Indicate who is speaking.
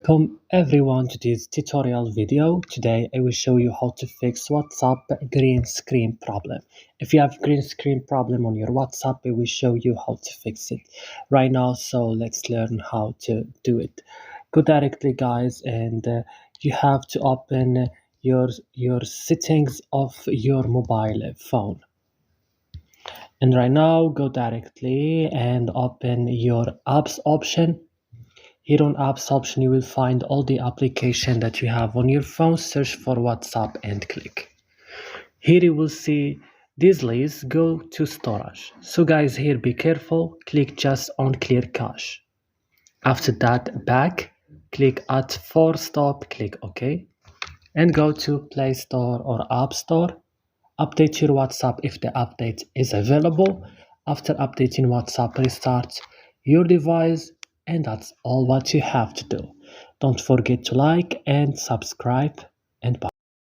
Speaker 1: Welcome everyone to this tutorial video. Today I will show you how to fix WhatsApp green screen problem. If you have green screen problem on your WhatsApp, I will show you how to fix it right now. So let's learn how to do it. Go directly guys and you have to open your settings of your mobile phone. And right now go directly and open your apps option. Here on apps option, you will find all the application that you have on your phone. Search for WhatsApp and click. Here you will see this list. Go to storage. So guys, here be careful. Click just on clear cache. After that, back. Click at force stop. Click OK. And go to Play Store or App Store. Update your WhatsApp if the update is available. After updating WhatsApp, restart your device, and that's all what you have to do. Don't forget to like and subscribe, and bye.